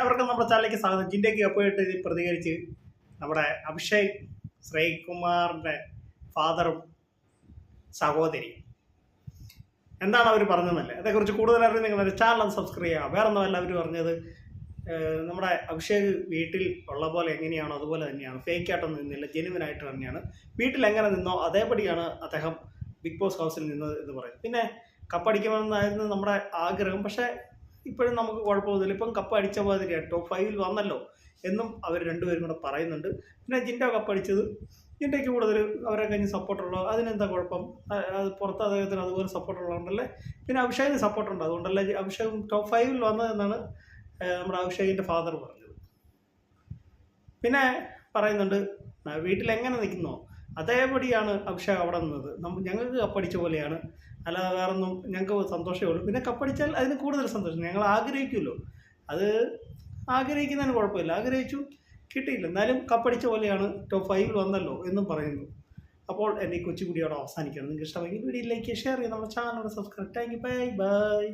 അവർക്കും നമ്മുടെ ചാനലിലേക്ക് സ്വാഗതം. ജിൻഡയ്ക്ക് എപ്പോയിട്ട് പ്രതികരിച്ച് നമ്മുടെ അഭിഷേക് ശ്രീകുമാറിൻ്റെ ഫാദറും സഹോദരിയും എന്താണ് അവർ പറഞ്ഞതെന്നല്ലേ, അതേക്കുറിച്ച് കൂടുതൽ അറിയാൻ നിങ്ങളുടെ ചാനൽ സബ്സ്ക്രൈബ് ചെയ്യുക. വേറെ ഒന്നുമല്ല അവർ പറഞ്ഞത്, നമ്മുടെ അഭിഷേക് വീട്ടിൽ ഉള്ള പോലെ എങ്ങനെയാണോ അതുപോലെ തന്നെയാണ്, ഫേക്കായിട്ടൊന്നും നിന്നില്ല, ജെനുവിനായിട്ട് തന്നെയാണ്. വീട്ടിൽ എങ്ങനെ നിന്നോ അതേപടിയാണ് അദ്ദേഹം ബിഗ് ബോസ് ഹൗസിൽ നിന്നത് എന്ന് പറയും. പിന്നെ കപ്പടിക്കണമെന്നായിരുന്നു നമ്മുടെ ആഗ്രഹം, പക്ഷേ ഇപ്പോഴും നമുക്ക് കുഴപ്പമൊന്നുമില്ല. ഇപ്പം കപ്പ് അടിച്ച മാതിരിയാണ്, ടോപ്പ് 5 വന്നല്ലോ എന്നും അവർ രണ്ടുപേരും കൂടെ പറയുന്നുണ്ട്. പിന്നെ ജിൻഡോ കപ്പടിച്ചത്, ജിൻഡയ്ക്ക് കൂടുതൽ അവരെ കഴിഞ്ഞ് സപ്പോർട്ടുള്ളൂ, അതിനെന്താ കുഴപ്പം? അത് പുറത്ത് അദ്ദേഹത്തിന് അതുപോലെ സപ്പോർട്ടുള്ളതുകൊണ്ടല്ലേ. പിന്നെ അഭിഷേകിന് സപ്പോർട്ടുണ്ട്, അതുകൊണ്ടല്ലേ അഭിഷേക് ടോപ്പ് 5 വന്നതെന്നാണ് നമ്മുടെ അഭിഷേകിൻ്റെ ഫാദർ പറഞ്ഞത്. പിന്നെ പറയുന്നുണ്ട്, വീട്ടിൽ എങ്ങനെ നിൽക്കുന്നോ അതേപടിയാണ് അഭിഷേക് അവിടെ നിന്നത്. ഞങ്ങൾക്ക് കപ്പടിച്ച പോലെയാണ്, അല്ലാതെ വേറൊന്നും ഞങ്ങൾക്ക് സന്തോഷമേ ഉള്ളൂ. പിന്നെ കപ്പടിച്ചാൽ അതിന് കൂടുതൽ സന്തോഷം, ഞങ്ങൾ ആഗ്രഹിക്കുമല്ലോ, അത് ആഗ്രഹിക്കുന്നതിന് കുഴപ്പമില്ല. ആഗ്രഹിച്ചു, കിട്ടിയില്ല, എന്നാലും കപ്പടിച്ച പോലെയാണ്, ടോപ്പ് 5 വന്നല്ലോ എന്നും പറയുന്നു. അപ്പോൾ എൻ്റെ ഈ കൊച്ചുകുടിയോടെ അവസാനിക്കുകയാണ്. നിങ്ങൾക്ക് ഇഷ്ടമെങ്കിൽ വീഡിയോയിലേക്ക് ഷെയർ ചെയ്ത് നമ്മുടെ ചാനലോട് subscribe. Thank you, bye by.